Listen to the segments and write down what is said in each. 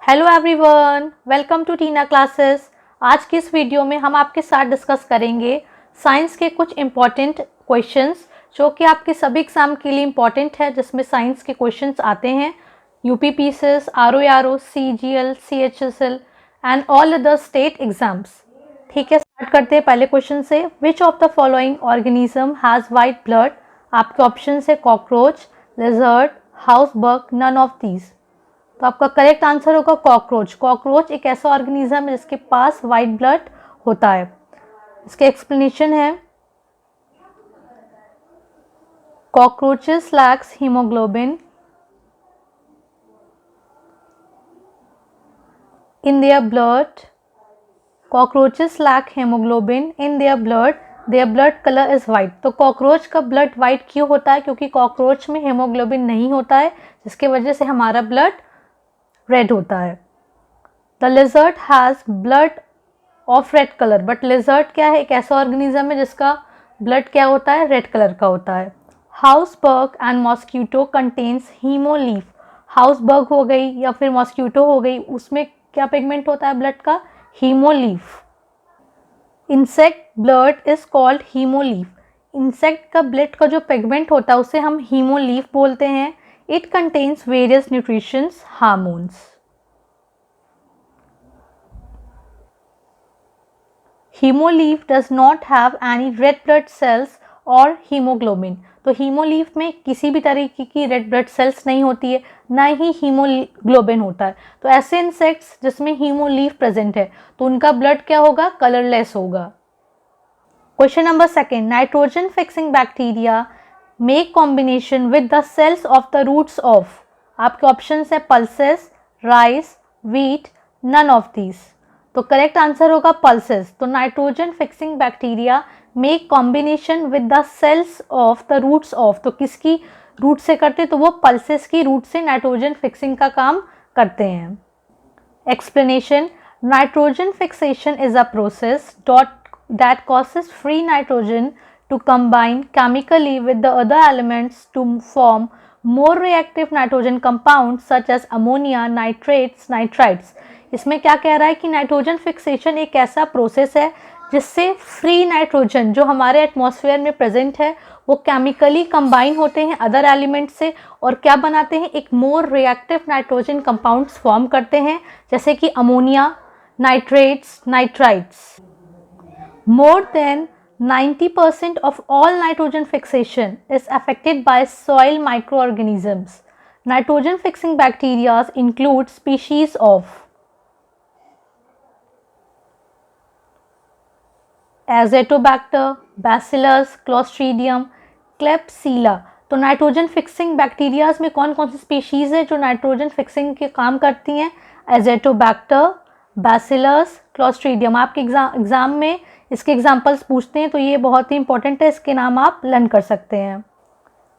Hello everyone, welcome to Tina classes. आज की इस वीडियो में हम आपके साथ डिस्कस करेंगे साइंस के कुछ इम्पॉर्टेंट क्वेश्चंस जो कि आपके सभी एग्जाम के लिए इम्पॉर्टेंट है, जिसमें साइंस के क्वेश्चंस आते हैं UPPCS, RO RO, CGL, CHSL and all other state exams. ठीक है, स्टार्ट करते हैं पहले क्वेश्चन से। Which of the following organism has white blood? आपके ऑप्शन है cockroach, lizard, house bug, none of these. तो आपका करेक्ट आंसर होगा कॉकरोच। कॉकरोच एक ऐसा ऑर्गेनिज्म है जिसके पास वाइट ब्लड होता है। इसके एक्सप्लेनेशन है cockroaches lakhs haemoglobin in their blood. Cockroaches lack hemoglobin in their blood. Their blood color is white. तो कॉकरोच का ब्लड वाइट क्यों होता है? क्योंकि कॉकरोच में हेमोग्लोबिन नहीं होता है, जिसके वजह से हमारा ब्लड रेड होता है। The lizard has blood of red colour, but lizard क्या है? एक ऐसा ऑर्गेनिज्म है जिसका ब्लड क्या होता है? रेड कलर का होता है। House bug and mosquito contains haemolymph. House bug हो गई या फिर मॉस्क्यूटो हो गई, उसमें क्या पिगमेंट होता है ब्लड का? Haemolymph. Insect blood is called haemolymph. Insect का ब्लड का जो पिगमेंट होता है उसे हम हीमोलीफ बोलते हैं। It contains various nutritions hormones. Haemolymph does not have any red blood cells और हीमोग्लोबिन। तो हीमोलीफ में किसी भी तरीके की रेड ब्लड सेल्स नहीं होती है, ना ही हीमोग्लोबिन होता है। तो ऐसे इंसेक्ट्स जिसमें हीमोलीफ प्रेजेंट है तो उनका ब्लड क्या होगा? कलरलेस होगा। Question number second, nitrogen fixing bacteria make combination with the cells of the roots of. आपके ऑप्शन है pulses, rice, wheat, none of these. तो करेक्ट आंसर होगा पल्सेस। तो nitrogen fixing bacteria make combination with the cells of the roots of. तो किसकी root से करते? तो वो पल्सेस की रूट से नाइट्रोजन फिक्सिंग का काम करते हैं। Explanation, nitrogen fixation is a process that causes free nitrogen to combine chemically with the other elements to form more reactive nitrogen compounds such as ammonia, nitrates, nitrites। इसमें क्या कह रहा है कि नाइट्रोजन फिक्सेशन एक ऐसा प्रोसेस है जिससे फ्री नाइट्रोजन जो हमारे एटमॉस्फेयर में प्रेजेंट है वो केमिकली कंबाइन होते हैं अदर एलिमेंट से और क्या बनाते हैं? एक more reactive nitrogen compounds form करते हैं, जैसे कि ammonia, nitrates, nitrites. More than 90% of all nitrogen fixation is affected by soil microorganisms. Nitrogen fixing bacteria include species of Azotobacter, Bacillus, Clostridium, Klebsiella। तो नाइट्रोजन फिक्सिंग बैक्टीरियाज में कौन कौन सी species है जो नाइट्रोजन फिक्सिंग के काम करती हैं? Azotobacter, bacillus, clostridium. आपके एग्जाम में इसके एग्जाम्पल्स पूछते हैं तो ये बहुत ही इंपॉर्टेंट है, इसके नाम आप लर्न कर सकते हैं।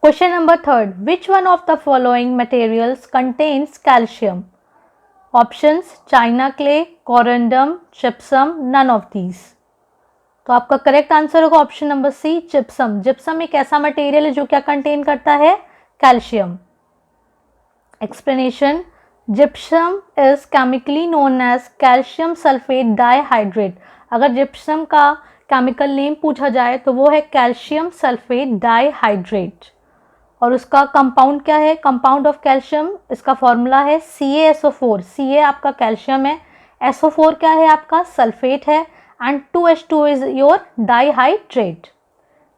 Question number third, which one of the following materials contains calcium? Options china clay, corundum, gypsum, none of these. तो आपका करेक्ट आंसर होगा option number C, gypsum. Gypsum एक ऐसा मटेरियल है जो क्या कंटेन करता है? Calcium. Explanation, gypsum is chemically known as calcium sulphate dihydrate. अगर जिप्सम का केमिकल नेम पूछा जाए तो वो है कैल्शियम सल्फेट डाइहाइड्रेट। और उसका कंपाउंड क्या है? कंपाउंड ऑफ कैल्शियम, इसका फॉर्मूला है CaSO4। Ca आपका कैल्शियम है, SO4 क्या है? आपका सल्फेट है, and 2H2 is your dihydrate.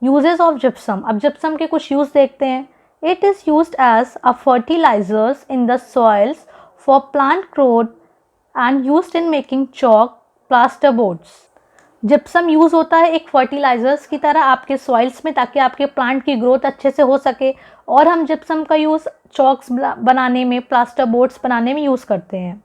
Uses of gypsum, अब जिप्सम के कुछ यूज देखते हैं। It is used as a fertilisers in the soils for plant growth and used in making chalk, plaster boards. Gypsum use होता है एक fertilisers की तरह आपके सॉइल्स में, ताकि आपके प्लांट की ग्रोथ अच्छे से हो सके। और हम जिप्सम का यूज़ चॉक्स बनाने में, प्लास्टर बोर्ड्स बनाने में यूज़ करते हैं।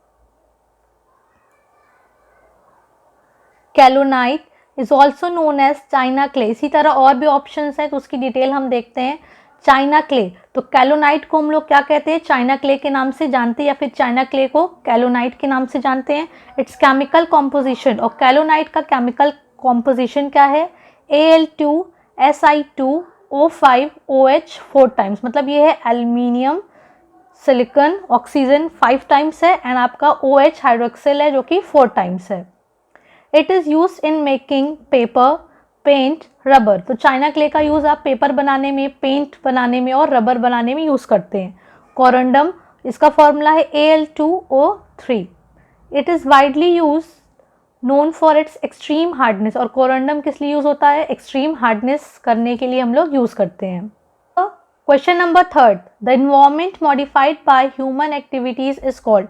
Kaolinite is also known as China clay. इसी तरह और भी ऑप्शंस हैं तो उसकी डिटेल हम देखते हैं। चाइना क्ले, तो कैलोनाइट को हम लोग क्या कहते हैं? चाइना क्ले के नाम से जानते हैं, या फिर चाइना क्ले को कैलोनाइट के नाम से जानते हैं। इट्स केमिकल कॉम्पोजिशन, और कैलोनाइट का केमिकल कॉम्पोजिशन क्या है? Al2Si2O5OH 4 times. मतलब ये है एल्यूमिनियम सिलिकॉन ऑक्सीजन 5 टाइम्स है एंड आपका OH हाइड्रोक्सिल है जो कि 4 टाइम्स है। It is use in making paper, paint, rubber. तो चाइना क्ले का यूज़ आप पेपर बनाने में, पेंट बनाने में और रबर बनाने में यूज़ करते हैं। कोरंडम, इसका फॉर्मूला है Al2O3। It is widely use known for its extreme hardness. और कोरंडम किस लिए यूज़ होता है? एक्सट्रीम हार्डनेस करने के लिए हम लोग यूज़ करते हैं। Question number 3, the environment modified by human activities is called.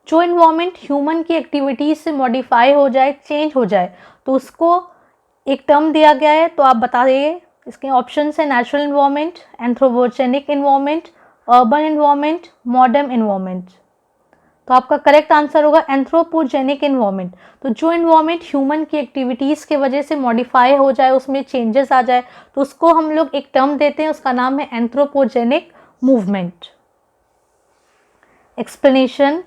जो इन्वायरमेंट ह्यूमन की एक्टिविटीज से मॉडिफाई हो जाए, चेंज हो जाए, तो उसको एक टर्म दिया गया है। तो आप बताइए, इसके ऑप्शन है natural environment, anthropogenic environment, urban environment, modern environment. तो आपका करेक्ट आंसर होगा एंथ्रोपोजेनिक इन्वायरमेंट। तो जो इन्वायरमेंट ह्यूमन की एक्टिविटीज़ के वजह से मॉडिफाई हो जाए, उसमें चेंजेस आ जाए, तो उसको हम लोग एक टर्म देते हैं, उसका नाम है anthropogenic movement. Explanation,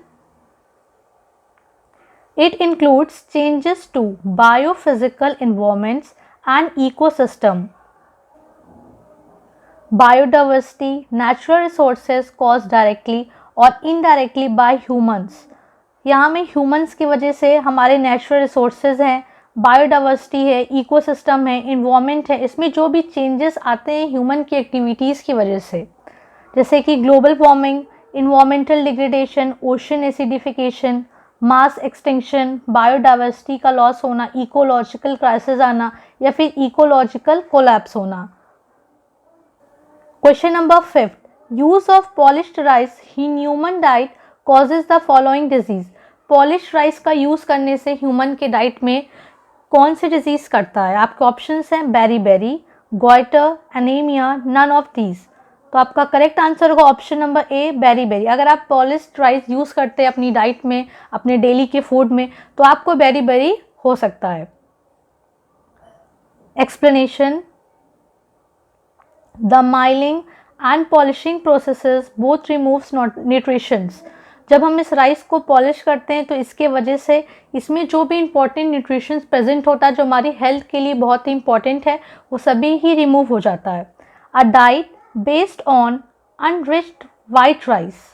it includes changes to biophysical environments and ecosystem, biodiversity, natural resources cause directly और इनडायरेक्टली बाय ह्यूमंस। यहाँ में ह्यूमंस की वजह से हमारे नेचुरल रिसोर्सेज हैं, बायोडाइवर्सिटी है, इकोसिस्टम है, इन्वायरमेंट है, इसमें जो भी चेंजेस आते हैं ह्यूमन की एक्टिविटीज़ की वजह से, जैसे कि global warming, environmental degradation, ocean acidification, mass extinction, biodiversity का लॉस होना, इकोलॉजिकल क्राइसिस आना या फिर इकोलॉजिकल कोलैप्स होना। Question number 5, use of polished rice in human diet causes the following disease. Polished rice का यूज करने से ह्यूमन के डाइट में कौन सी डिजीज करता है? आपके ऑप्शंस हैं beri, goitre, anaemia, none of these. तो आपका करेक्ट आंसर होगा ऑप्शन नंबर ए, बेरी। अगर आप पॉलिश्ड राइस यूज करते हैं अपनी डाइट में, अपने डेली के फूड में, तो आपको बेरी हो सकता है। Explanation, the milling and polishing processes both removes nutritions. जब हम इस राइस को पॉलिश करते हैं तो इसके वजह से इसमें जो भी इंपॉर्टेंट न्यूट्रिशंस प्रेजेंट होता है, जो हमारी हेल्थ के लिए बहुत ही इंपॉर्टेंट है, वो सभी ही रिमूव हो जाता है। A diet based on unriched white rice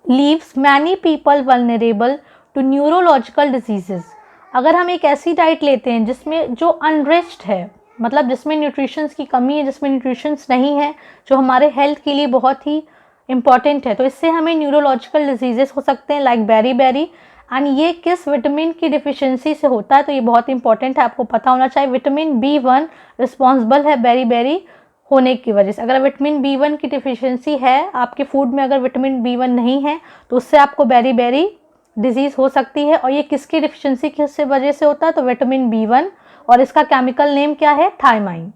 leaves many people vulnerable to neurological diseases. अगर हम एक ऐसी डाइट लेते हैं जिसमें जो अनरिच्ड है, मतलब जिसमें न्यूट्रिशंस की कमी है, जिसमें न्यूट्रिशंस नहीं है, जो हमारे हेल्थ के लिए बहुत ही इंपॉर्टेंट है, तो इससे हमें न्यूरोलॉजिकल डिजीजेस हो सकते हैं लाइक बेरी। एंड ये किस विटामिन की डिफिशियंसी से होता है? तो ये बहुत इंपॉर्टेंट है, आपको पता होना चाहिए। विटामिन B1 रिस्पॉन्सिबल है बेरी होने की वजह से। अगर विटामिन B1 की डिफिशियंसी है आपके फूड में, अगर विटामिन B1 नहीं है, तो उससे आपको बेरी डिजीज़ हो सकती है। और ये किसकी डिफिशियंसी किस वजह से होता है? तो विटामिन B1, और इसका केमिकल नेम क्या है? Thiamine.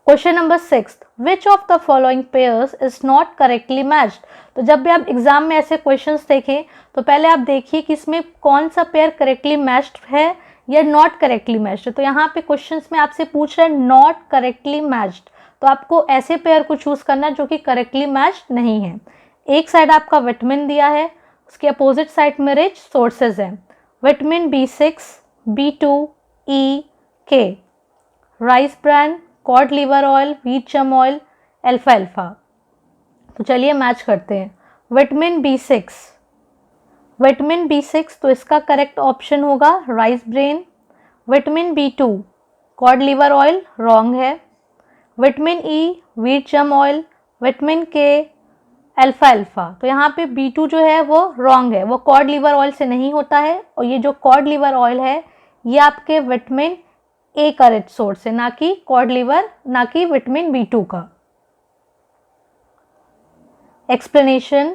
Question number 6, which of the following pairs is not correctly matched. तो जब भी आप एग्जाम में ऐसे क्वेश्चंस देखें तो पहले आप देखिए कि इसमें कौन सा पेयर करेक्टली मैच्ड है या नॉट करेक्टली मैच्ड। तो यहाँ पे क्वेश्चंस में आपसे पूछ रहे हैं नॉट करेक्टली मैच्ड, तो आपको ऐसे पेयर को चूज करना जो कि करेक्टली मैच्ड नहीं है। एक साइड आपका विटामिन दिया है, उसके अपोजिट साइड में रिच सोर्सेज हैं, vitamin B6, B2, E, K, rice bran, cod liver oil, wheat germ oil, alpha. तो चलिए मैच करते हैं। विटामिन B6, तो इसका करेक्ट ऑप्शन होगा rice bran. Vitamin B2 cod liver oil, wrong है। Vitamin E wheat germ oil, vitamin K alpha. तो यहाँ पे B2 जो है वो रॉन्ग है, वो कॉड लिवर ऑयल से नहीं होता है। और ये जो कॉड लिवर ऑयल है ये आपके विटामिन ए का रिच सोर्स है, ना कि कॉड लिवर, ना कि विटामिन B2 का। Explanation,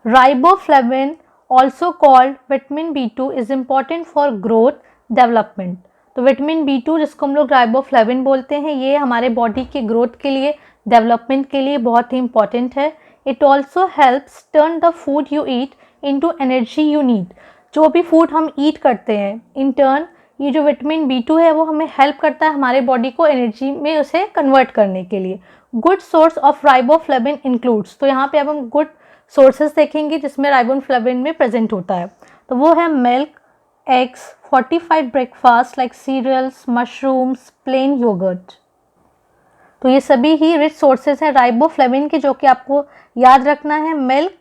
riboflavin also called vitamin B2 is important for growth development. तो विटामिन B2 जिसको हम लोग राइबोफ्लेविन बोलते हैं, ये हमारे बॉडी के ग्रोथ के लिए, डेवलपमेंट के लिए बहुत ही इंपॉर्टेंट है। It also helps turn the food you eat into energy you need. जो भी फूड हम ईट करते हैं, इन टर्न ये जो विटामिन B2 है वो हमें हेल्प करता है हमारे बॉडी को एनर्जी में उसे कन्वर्ट करने के लिए। Good source of riboflavin includes, तो यहाँ पे अब हम गुड सोर्सेज देखेंगे जिसमें राइबोफ्लेविन में प्रेजेंट होता है। तो वो है milk, eggs, fortified breakfast like cereals, mushrooms, plain yoghurt. तो ये सभी ही रिच सोर्सेज हैं राइबोफ्लेविन के, जो कि आपको याद रखना है। मिल्क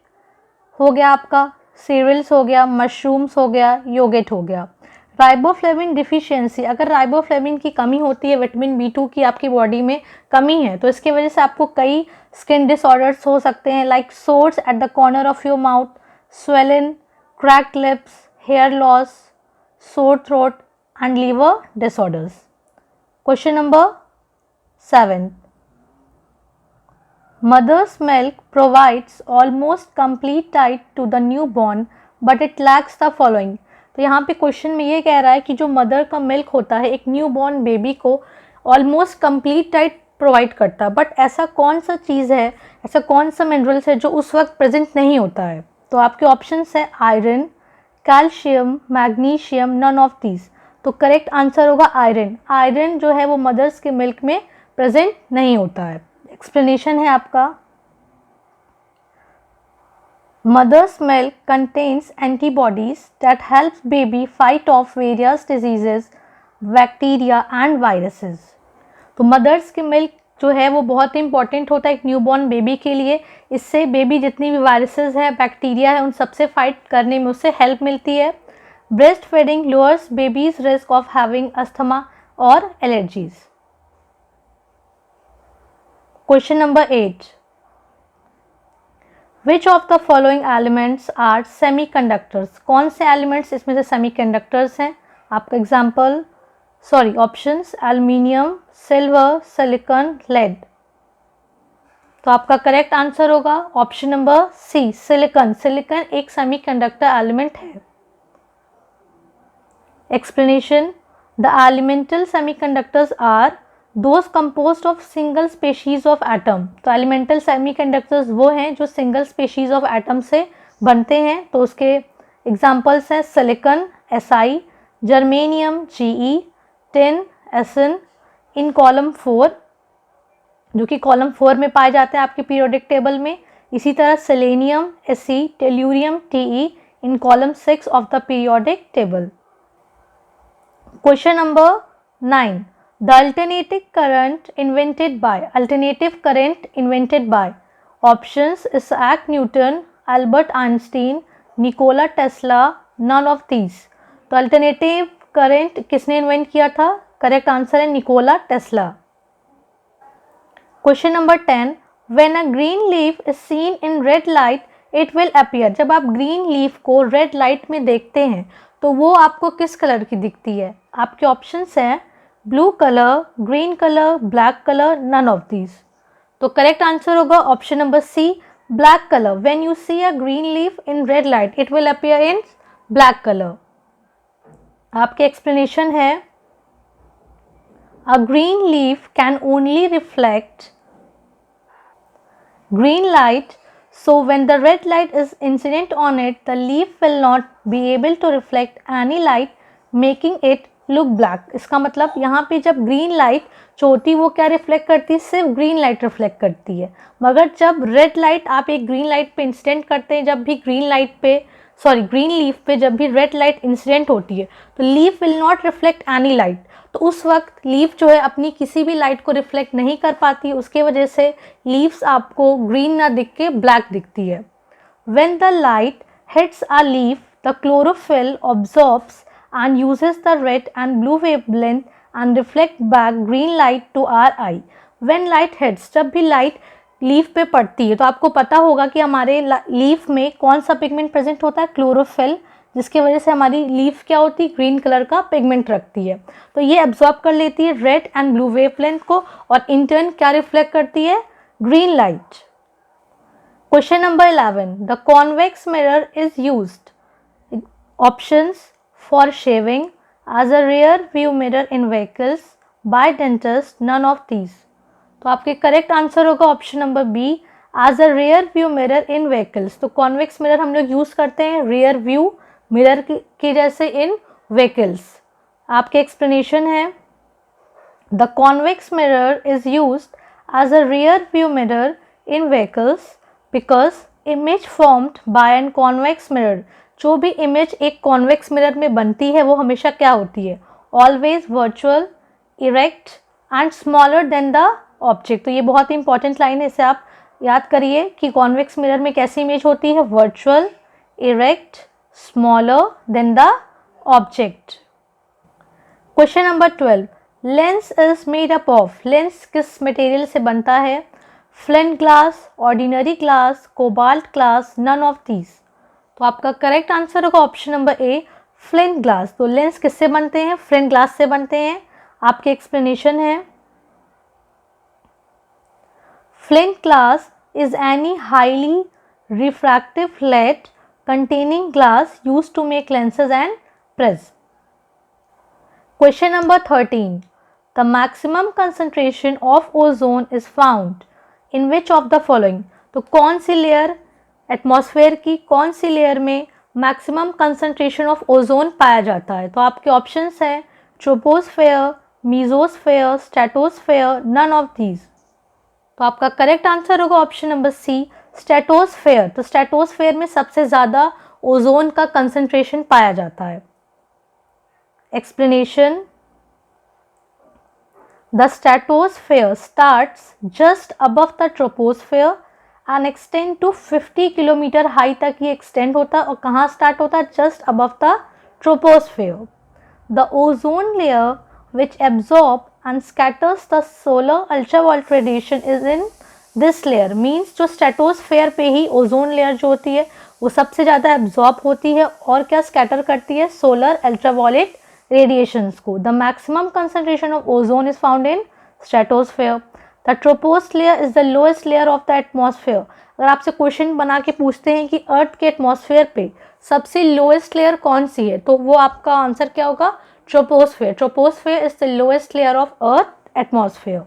हो गया आपका, सीरियल्स हो गया, मशरूम्स हो गया, योगर्ट हो गया। राइबोफ्लेविन डिफिशियंसी, अगर राइबोफ्लेविन की कमी होती है, विटामिन B2 की आपकी बॉडी में कमी है, तो इसकी वजह से आपको कई स्किन डिसऑर्डर्स हो सकते हैं, like sores at the corner of your mouth, swollen, cracked lips, hair loss, sore throat and liver disorders. Question number 7, Mother's milk provides almost complete diet to the newborn, but it lacks the following। तो यहाँ पे question में ये कह रहा है कि जो मदर का मिल्क होता है एक न्यूबॉर्न बेबी को ऑलमोस्ट कंप्लीट डाइट प्रोवाइड करता है, बट ऐसा कौन सा चीज़ है, ऐसा कौन सा मिनरल्स है जो उस वक्त प्रेजेंट नहीं होता है। तो आपके ऑप्शंस है iron, calcium, magnesium, none of these. तो करेक्ट आंसर होगा आयरन। आयरन जो है वो मदर्स के मिल्क में प्रेजेंट नहीं होता है। एक्सप्लेनेशन है आपका, mother's milk contains antibodies that helps baby fight off various diseases, bacteria and viruses. तो मदर्स की मिल्क जो है वो बहुत इंपॉर्टेंट होता है एक न्यूबॉर्न बेबी के लिए। इससे बेबी जितनी भी वायरसेस है, बैक्टीरिया है, उन सबसे फाइट करने में उससे हेल्प मिलती है। Breast feeding lowers babies risk of having asthma और allergies. Question number 8, Which of the following elements are semiconductors? कौन से एलिमेंट्स इसमें से सेमीकंडक्टर्स हैं? आपका options aluminium, silver, silicon, lead. तो आपका करेक्ट आंसर होगा option number C, silicon. Silicon एक सेमीकंडक्टर एलिमेंट है। Explanation, the elemental semiconductors are those composed of single species of atom. तो एलिमेंटल सेमीकंडक्टर्स वो हैं जो सिंगल स्पेशीज ऑफ एटम से बनते हैं। तो उसके एग्जांपल्स हैं silicon Si, germanium Ge, tin Sn इन कॉलम 4, जो कि कॉलम 4 में पाए जाते हैं आपके पीरियोडिक टेबल में। इसी तरह selenium Se, tellurium Te in column 6 of the periodic table. Question number 9, The alternative current invented by options Isaac Newton, Albert Einstein, Nikola Tesla, none of these। तो अल्टरनेटिव करंट किसने invent किया था? Correct answer है Nikola Tesla. Question number 10, When a green leaf is seen in red light, it will appear। जब आप green leaf को red light में देखते हैं तो वो आपको किस कलर की दिखती है? आपके ऑप्शंस हैं blue colour, green colour, black colour, none of these. तो करेक्ट आंसर होगा option number C, black colour. When you see a green leaf in red light it will appear in black colour. आपके explanation है, a green leaf can only reflect green light, so when the red light is incident on it, the leaf will not be able to reflect any light, making it look black। इसका मतलब यहाँ पे जब green light जो होती है वो क्या रिफ्लेक्ट करती है? सिर्फ ग्रीन लाइट रिफ्लेक्ट करती है। मगर जब रेड लाइट आप एक ग्रीन लाइट पे इंसिडेंट करते हैं, जब भी ग्रीन लीफ पे जब भी रेड लाइट इंसिडेंट होती है तो leaf will not reflect any light. तो उस वक्त लीफ जो है अपनी किसी भी लाइट को रिफ्लेक्ट नहीं कर पाती, उसके वजह से लीव्स आपको ग्रीन ना दिख के ब्लैक दिखती है। When the light hits a leaf, the chlorophyll absorbs and uses the red and blue wavelength and reflect back green light to our eye। When light hits, जब भी लाइट लीफ पे पड़ती है तो आपको पता होगा कि हमारे लीफ में कौन सा पिगमेंट प्रेजेंट होता है? क्लोरोफिल, जिसकी वजह से हमारी लीफ क्या होती है? ग्रीन कलर का पिगमेंट रखती है। तो ये एब्जॉर्ब कर लेती है रेड एंड ब्लू वेवलेंथ को और इन टर्न क्या रिफ्लेक्ट करती है? Green light. Question number 11, the convex mirror is used options for shaving, as a rear view mirror in vehicles, by dentist, none of these. तो आपके correct answer होगा option number B, as a rear view mirror in vehicles. तो convex mirror हम लोग use करते हैं rear view mirror की जैसे इन व्हीकल्स। आपके एक्सप्लेनेशन है, the convex mirror is used as a rear view mirror in vehicles because image formed by an convex mirror. जो भी इमेज एक कॉन्वेक्स मिरर में बनती है वो हमेशा क्या होती है? Always virtual, erect and smaller than the object. तो ये बहुत ही इंपॉर्टेंट लाइन है, इसे आप याद करिए कि कॉन्वेक्स मिरर में कैसी इमेज होती है, virtual, erect, smaller than the object. Question number 12, lens is made up of, lens किस मटेरियल से बनता है, flint glass, ordinary glass, cobalt glass, none of these. तो आपका करेक्ट आंसर होगा option number A, flint glass. तो lens किससे बनते हैं, फ्लिंट ग्लास से बनते हैं। आपके एक्सप्लेनेशन है, flint glass is any highly refractive lead containing glass used to make lenses and prisms. Question number 13. The maximum concentration of ozone is found in which of the following? तो कौन सी layer, atmosphere की कौन सी layer में maximum concentration of ozone पाया जाता है? तो आपके ऑप्शंस हैं troposphere, mesosphere, stratosphere, none of these. तो आपका करेक्ट आंसर होगा ऑप्शन नंबर सी, स्ट्रेटोस्फेयर। तो स्ट्रेटोस्फेयर में सबसे ज़्यादा ओजोन का कंसंट्रेशन पाया जाता है। Explanation, the stratosphere starts just above the troposphere and extend to 50 kilometre high तक ये एक्सटेंड होता है। और कहाँ स्टार्ट होता है? Just above the troposphere. The ozone layer which absorb and scatters the solar ultraviolet radiation is in this layer, means जो stratosphere पे ही ओजोन लेयर जो होती है वो सबसे ज़्यादा एब्जॉर्ब होती है और क्या स्कैटर करती है? सोलर अल्ट्रावायलेट रेडिएशंस को। The maximum concentration of ozone is found in stratosphere. The troposphere layer is the lowest layer of the atmosphere. अगर आपसे क्वेश्चन बना के पूछते हैं कि अर्थ के एटमॉस्फेयर पे सबसे लोएस्ट लेयर कौन सी है, तो वो आपका आंसर क्या होगा? Troposphere. Troposphere is the lowest layer of earth atmosphere.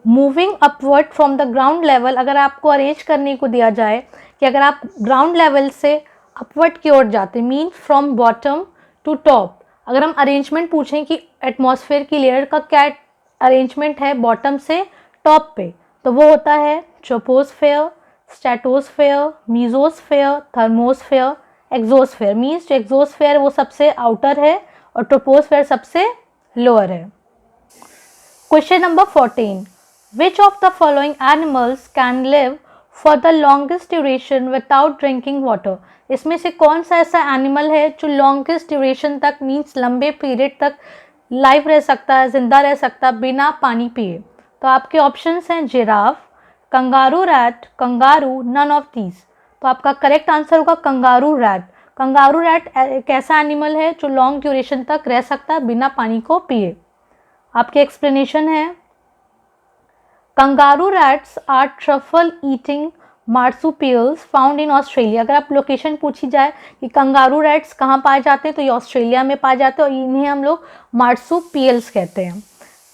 Moving upward from the ground level, अगर आपको अरेंज करने को दिया जाए कि अगर आप ग्राउंड लेवल से अपवर्ड की ओर जाते, mean from bottom to top, अगर हम अरेंजमेंट पूछें कि एटमॉस्फेयर की लेयर का क्या अरेंजमेंट है बॉटम से टॉप पे, तो वो होता है troposphere, stratosphere, mesosphere, thermosphere, exosphere. Means जो एक्सोस्फेयर वो सबसे आउटर है और ट्रोपोस्फेयर सबसे लोअर है। Question number 14, which of the following animals can live for the longest duration without drinking water? इसमें से कौन सा ऐसा एनिमल है जो लॉन्गेस्ट ड्यूरेशन तक, मीन्स लंबे पीरियड तक लाइव रह सकता है, जिंदा रह सकता है बिना पानी पिए? तो आपके ऑप्शंस हैं giraffe, kangaroo rat, kangaroo, none of these. तो आपका करेक्ट आंसर होगा कंगारू रैट। कंगारू रैट एक ऐसा एनिमल है जो लॉन्ग ड्यूरेशन तक रह सकता है बिना पानी को पिए। आपके एक्सप्लेनेशन है, kangaroo rats are truffle eating marsupials found in Australia. अगर आप लोकेशन पूछी जाए कि कंगारू रैट्स कहाँ पाए जाते हैं, तो ये ऑस्ट्रेलिया में पाए जाते हैं और इन्हें हम लोग मार्सुपियल्स कहते हैं।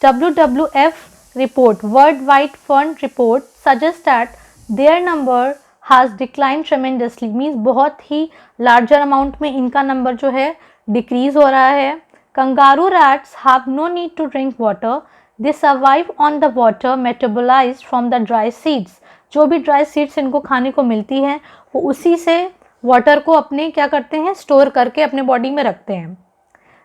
WWF report, world wide fund report, suggest that their number has decline tremendously, means बहुत ही लार्जर अमाउंट में इनका नंबर जो है डिक्रीज हो रहा है। Kangaroo rats have no need to drink water, they survive on the water metabolised from the dry seeds. जो भी ड्राई सीड्स इनको खाने को मिलती हैं वो उसी से वाटर को अपने क्या करते हैं? स्टोर करके अपने बॉडी में रखते हैं।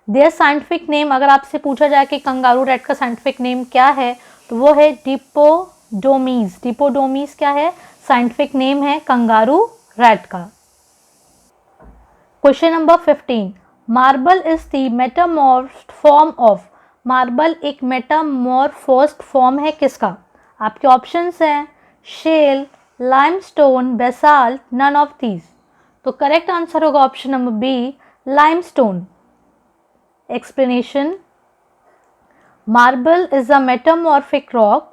देयर साइंटिफिक नेम, अगर आपसे पूछा जाए कि कंगारू रैट का साइंटिफिक नेम क्या है, तो वो है डिपोडोमीज। डिपोडोमीज क्या है? साइंटिफिक नेम है कंगारू रैट का। Question number 15, marble is the metamorphosed form of. Marble एक मेटामॉर्फोस्ड फॉर्म है किसका? आपके ऑप्शंस हैं shale, limestone, basalt, none of these. तो करेक्ट आंसर होगा option number B, limestone. Explanation, marble is a metamorphic rock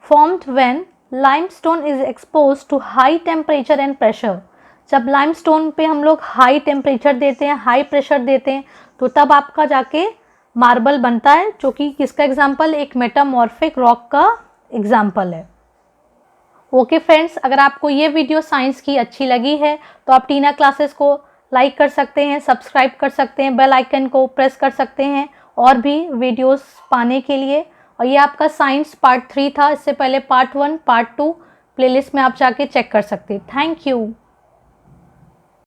formed when limestone is exposed to high temperature and pressure। जब limestone पे हम लोग हाई टेम्परेचर देते हैं, high pressure देते हैं, तो तब आपका जाके मार्बल बनता है, जो कि किसका एग्जाम्पल? एक मेटामॉर्फिक रॉक का एग्जाम्पल है। ओके फ्रेंड्स, अगर आपको ये वीडियो साइंस की अच्छी लगी है तो आप टीना क्लासेस को लाइक कर सकते हैं, सब्सक्राइब कर सकते हैं, बेल आइकन को प्रेस कर सकते हैं और भी वीडियोस पाने के लिए। और ये आपका साइंस पार्ट 3 था, इससे पहले पार्ट 1, पार्ट 2 प्लेलिस्ट में आप जाके चेक कर सकते हैं। Thank you.